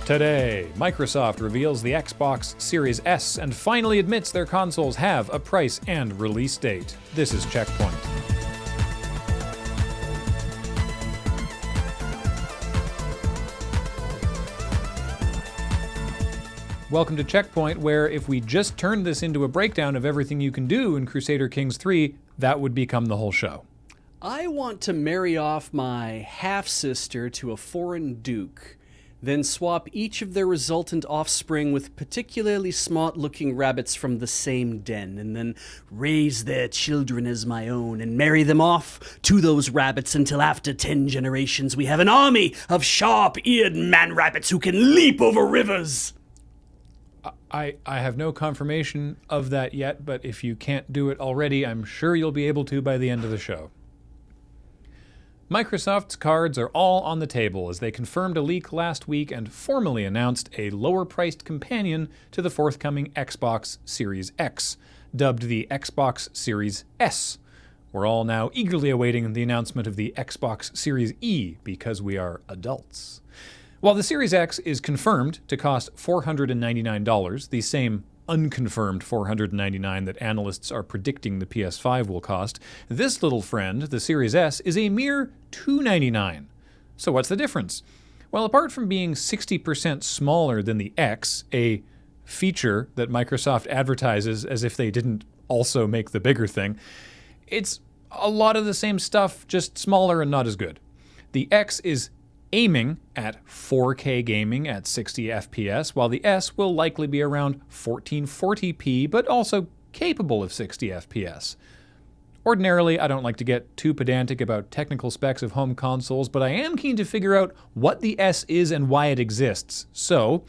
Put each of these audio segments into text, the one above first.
Today, Microsoft reveals the Xbox Series S and finally admits their consoles have a price and release date. This is CheckPoint. Welcome to CheckPoint, where if we just turned this into a breakdown of everything you can do in Crusader Kings 3, that would become the whole show. I want to marry off my half-sister to a foreign duke, then swap each of their resultant offspring with particularly smart-looking rabbits from the same den, and then raise their children as my own and marry them off to those rabbits until after 10 generations we have an army of sharp-eared man-rabbits who can leap over rivers. I have no confirmation of that yet, but if you can't do it already, I'm sure you'll be able to by the end of the show. Microsoft's cards are all on the table as they confirmed a leak last week and formally announced a lower-priced companion to the forthcoming Xbox Series X, dubbed the Xbox Series S. We're all now eagerly awaiting the announcement of the Xbox Series E because we are adults. While the Series X is confirmed to cost $499, the same unconfirmed $499 that analysts are predicting the PS5 will cost, this little friend, the Series S, is a mere $299. So what's the difference? Well, apart from being 60% smaller than the X, a feature that Microsoft advertises as if they didn't also make the bigger thing, it's a lot of the same stuff, just smaller and not as good. The X is aiming at 4K gaming at 60 FPS, while the S will likely be around 1440p, but also capable of 60 FPS. Ordinarily, I don't like to get too pedantic about technical specs of home consoles, but I am keen to figure out what the S is and why it exists. So,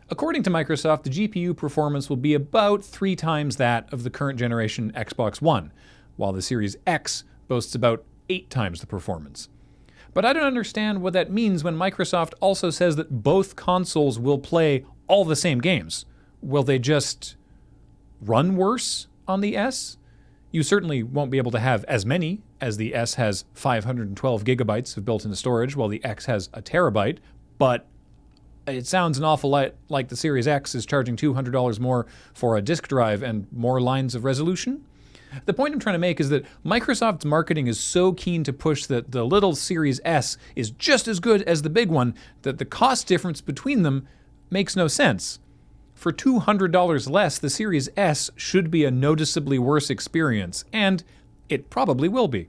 according to Microsoft, the GPU performance will be about 3 times that of the current generation Xbox One, while the Series X boasts about 8 times the performance. But I don't understand what that means when Microsoft also says that both consoles will play all the same games. Will they just run worse on the S? You certainly won't be able to have as many, as the S has 512 gigabytes of built-in storage, while the X has a terabyte, but it sounds an awful lot like the Series X is charging $200 more for a disk drive and more lines of resolution. The point I'm trying to make is that Microsoft's marketing is so keen to push that the little Series S is just as good as the big one that the cost difference between them makes no sense. For $200 less, the Series S should be a noticeably worse experience, and it probably will be.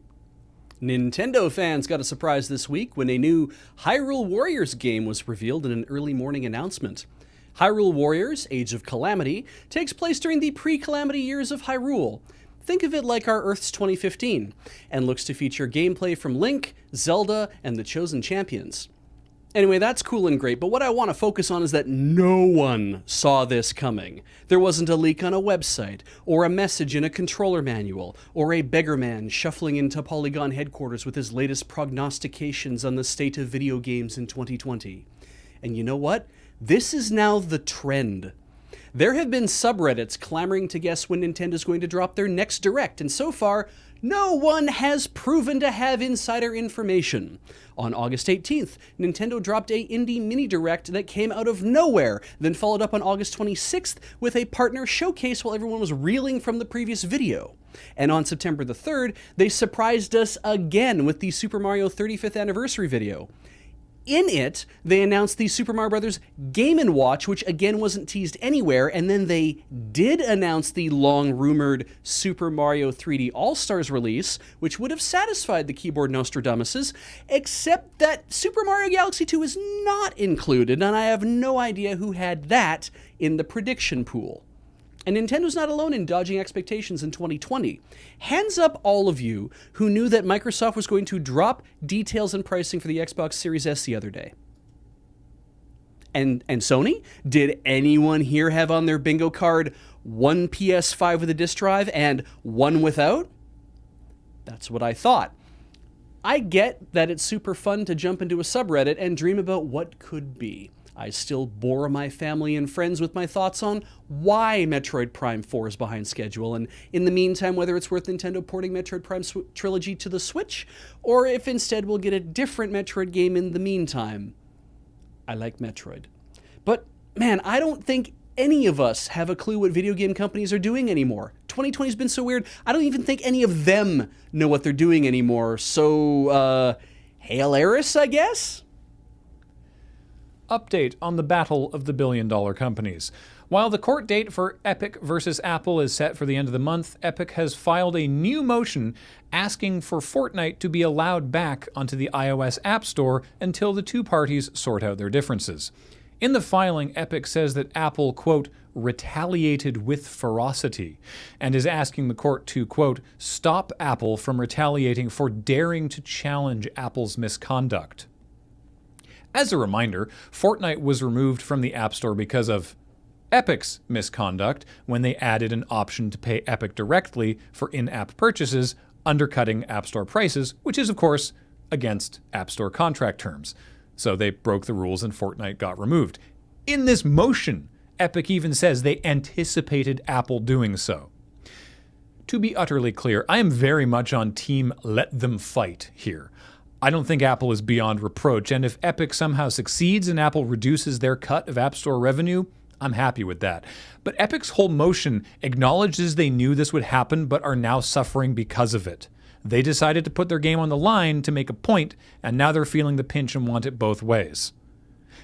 Nintendo fans got a surprise this week when a new Hyrule Warriors game was revealed in an early morning announcement. Hyrule Warriors: Age of Calamity takes place during the pre-Calamity years of Hyrule. Think of it like our Earth's 2015, and looks to feature gameplay from Link, Zelda, and the Chosen Champions. Anyway, that's cool and great, but what I want to focus on is that no one saw this coming. There wasn't a leak on a website, or a message in a controller manual, or a beggar man shuffling into Polygon headquarters with his latest prognostications on the state of video games in 2020. And you know what? This is now the trend. There have been subreddits clamoring to guess when Nintendo's going to drop their next Direct, and so far, no one has proven to have insider information. On August 18th, Nintendo dropped a indie mini Direct that came out of nowhere, then followed up on August 26th with a partner showcase while everyone was reeling from the previous video. And on September the 3rd, they surprised us again with the Super Mario 35th anniversary video. In it, they announced the Super Mario Bros. Game & Watch, which again wasn't teased anywhere, and then they did announce the long-rumored Super Mario 3D All-Stars release, which would have satisfied the keyboard Nostradamuses, except that Super Mario Galaxy 2 is not included, and I have no idea who had that in the prediction pool. And Nintendo's not alone in dodging expectations in 2020. Hands up all of you who knew that Microsoft was going to drop details and pricing for the Xbox Series S the other day. And Sony? Did anyone here have on their bingo card one PS5 with a disk drive and one without? That's what I thought. I get that it's super fun to jump into a subreddit and dream about what could be. I still bore my family and friends with my thoughts on why Metroid Prime 4 is behind schedule, and in the meantime, whether it's worth Nintendo porting Metroid Prime Trilogy to the Switch, or if instead we'll get a different Metroid game in the meantime. I like Metroid. But man, I don't think any of us have a clue what video game companies are doing anymore. 2020 has been so weird. I don't even think any of them know what they're doing anymore. So, Hail Eris, I guess? Update on the battle of the billion-dollar companies. While the court date for Epic versus Apple is set for the end of the month, Epic has filed a new motion asking for Fortnite to be allowed back onto the iOS App Store until the two parties sort out their differences. In the filing, Epic says that Apple, quote, retaliated with ferocity, and is asking the court to, quote, stop Apple from retaliating for daring to challenge Apple's misconduct. As a reminder, Fortnite was removed from the App Store because of Epic's misconduct when they added an option to pay Epic directly for in-app purchases, undercutting App Store prices, which is, of course, against App Store contract terms. So they broke the rules and Fortnite got removed. In this motion, Epic even says they anticipated Apple doing so. To be utterly clear, I am very much on team let them fight here. I don't think Apple is beyond reproach, and if Epic somehow succeeds and Apple reduces their cut of App Store revenue, I'm happy with that. But Epic's whole motion acknowledges they knew this would happen but are now suffering because of it. They decided to put their game on the line to make a point, and now they're feeling the pinch and want it both ways.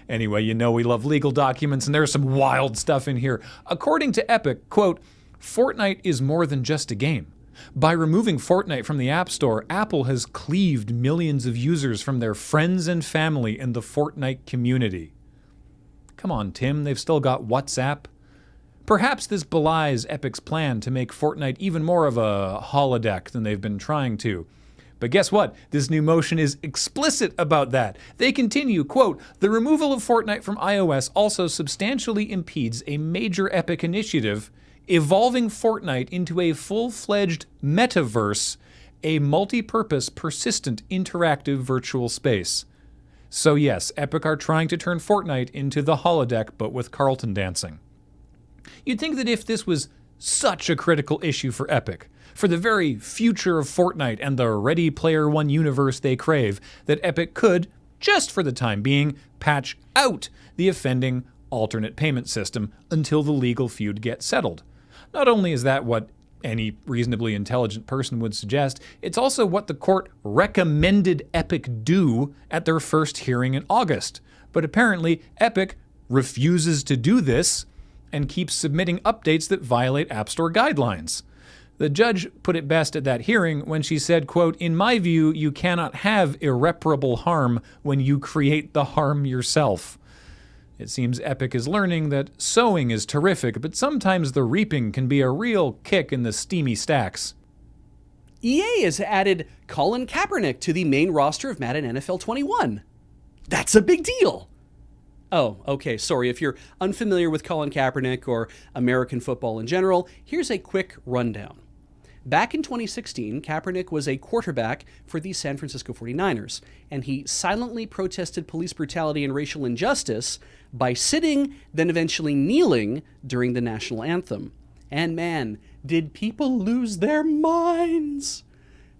Anyway, you know we love legal documents, and there's some wild stuff in here. According to Epic, quote, Fortnite is more than just a game. By removing Fortnite from the App Store, Apple has cleaved millions of users from their friends and family in the Fortnite community. Come on, Tim, they've still got WhatsApp. Perhaps this belies Epic's plan to make Fortnite even more of a holodeck than they've been trying to. But guess what? This new motion is explicit about that. They continue, quote, the removal of Fortnite from iOS also substantially impedes a major Epic initiative evolving Fortnite into a full-fledged metaverse, a multi-purpose, persistent, interactive virtual space. So yes, Epic are trying to turn Fortnite into the holodeck, but with Carlton dancing. You'd think that if this was such a critical issue for Epic, for the very future of Fortnite and the Ready Player One universe they crave, that Epic could, just for the time being, patch out the offending alternate payment system until the legal feud gets settled. Not only is that what any reasonably intelligent person would suggest, it's also what the court recommended Epic do at their first hearing in August. But apparently, Epic refuses to do this and keeps submitting updates that violate App Store guidelines. The judge put it best at that hearing when she said, quote, in my view, you cannot have irreparable harm when you create the harm yourself. It seems Epic is learning that sowing is terrific, but sometimes the reaping can be a real kick in the steamy stacks. EA has added Colin Kaepernick to the main roster of Madden NFL 21. That's a big deal. Oh, okay, sorry. If you're unfamiliar with Colin Kaepernick or American football in general, here's a quick rundown. Back in 2016, Kaepernick was a quarterback for the San Francisco 49ers, and he silently protested police brutality and racial injustice by sitting, then eventually kneeling during the national anthem. And man, did people lose their minds!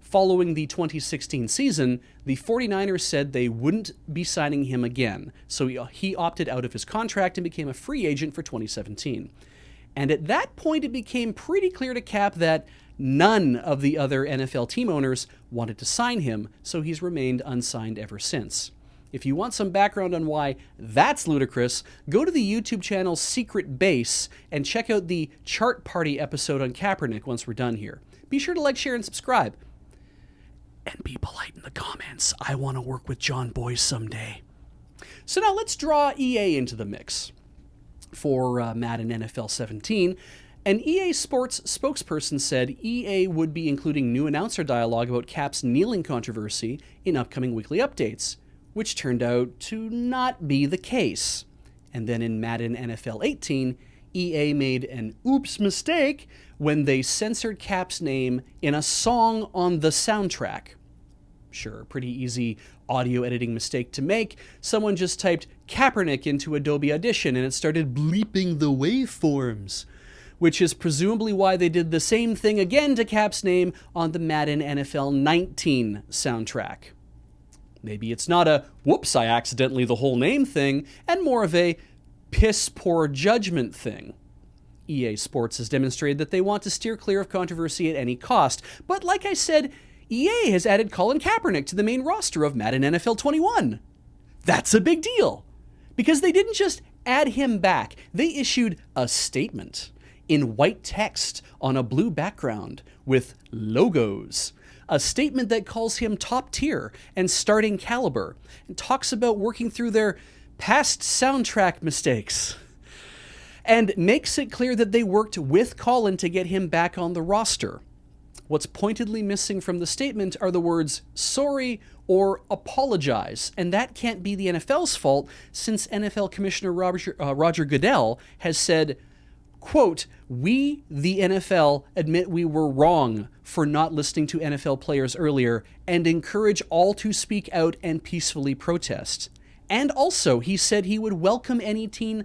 Following the 2016 season, the 49ers said they wouldn't be signing him again, so he opted out of his contract and became a free agent for 2017. And at that point, it became pretty clear to Cap that none of the other NFL team owners wanted to sign him, so he's remained unsigned ever since. If you want some background on why that's ludicrous, go to the YouTube channel Secret Base and check out the Chart Party episode on Kaepernick once we're done here. Be sure to like, share, and subscribe. And be polite in the comments. I want to work with John Boyce someday. So now let's draw EA into the mix. For Madden NFL 17, an EA Sports spokesperson said EA would be including new announcer dialogue about Cap's kneeling controversy in upcoming weekly updates, which turned out to not be the case. And then in Madden NFL 18, EA made an oops mistake when they censored Cap's name in a song on the soundtrack. Sure, pretty easy audio editing mistake to make. Someone just typed Kaepernick into Adobe Audition and it started bleeping the waveforms, which is presumably why they did the same thing again to Cap's name on the Madden NFL 19 soundtrack. Maybe it's not a whoops, I accidentally the whole name thing, and more of a piss poor judgment thing. EA Sports has demonstrated that they want to steer clear of controversy at any cost. But like I said, EA has added Colin Kaepernick to the main roster of Madden NFL 21. That's a big deal. Because they didn't just add him back. They issued a statement in white text on a blue background with logos. A statement that calls him top tier and starting caliber and talks about working through their past soundtrack mistakes. And makes it clear that they worked with Colin to get him back on the roster. What's pointedly missing from the statement are the words sorry or apologize, and that can't be the NFL's fault since NFL Commissioner Roger Goodell has said, quote, "We, the NFL, admit we were wrong for not listening to NFL players earlier and encourage all to speak out and peacefully protest." And also, he said he would welcome any team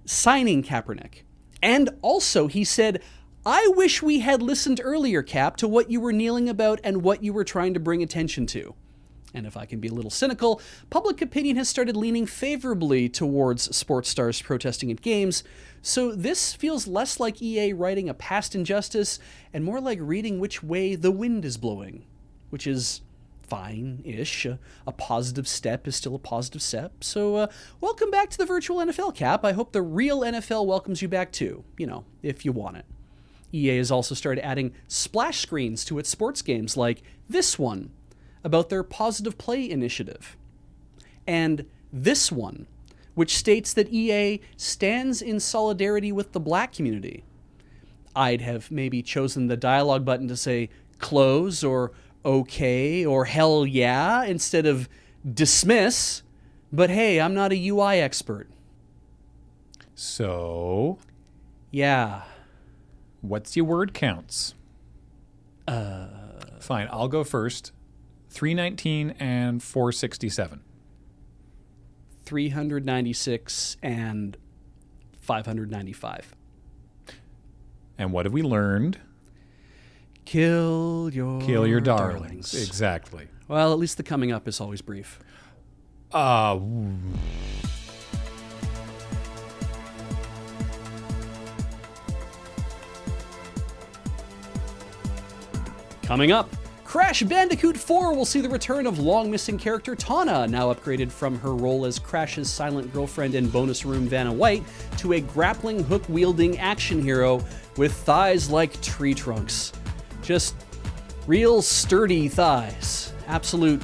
signing Kaepernick. And also, he said, "I wish we had listened earlier, Cap, to what you were kneeling about and what you were trying to bring attention to." And if I can be a little cynical, public opinion has started leaning favorably towards sports stars protesting at games, so this feels less like EA writing a past injustice and more like reading which way the wind is blowing, which is fine-ish. A positive step is still a positive step. So welcome back to the virtual NFL, Cap. I hope the real NFL welcomes you back too, if you want it. EA has also started adding splash screens to its sports games, like this one, about their positive play initiative. And this one, which states that EA stands in solidarity with the black community. I'd have maybe chosen the dialogue button to say close or okay or hell yeah instead of dismiss, but hey, I'm not a UI expert. So? Yeah. What's your word counts? Fine, I'll go first. 319 and 467. 396 and 595. And what have we learned? Kill your darlings. Exactly. Well, at least the coming up is always brief. Coming up, Crash Bandicoot 4 will see the return of long-missing character Tana, now upgraded from her role as Crash's silent girlfriend in Bonus Room Vanna White to a grappling hook-wielding action hero with thighs like tree trunks. Just real sturdy thighs. Absolute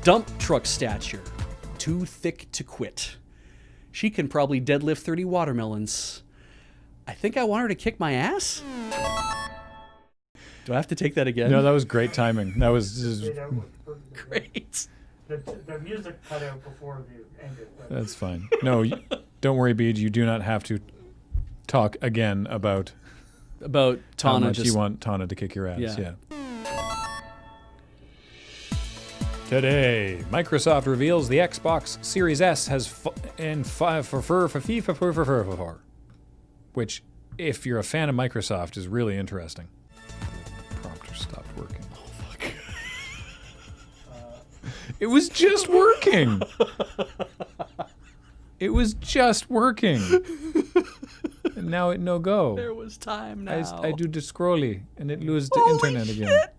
dump truck stature. Too thick to quit. She can probably deadlift 30 watermelons. I think I want her to kick my ass? Do I have to take that again? No, that was great timing. That was just great. The music cut out before the ended. That's fine. No, don't worry, Beej. You do not have to talk again about Tana. How much you want Tana to kick your ass. Yeah. Today, Microsoft reveals the Xbox Series S has which, if you're a fan of Microsoft, is really interesting. Prompter stopped working. Oh, fuck. It was just working. It was just working. And now it no go. There was time now. I do the scrolly and it loses the Holy internet shit. again.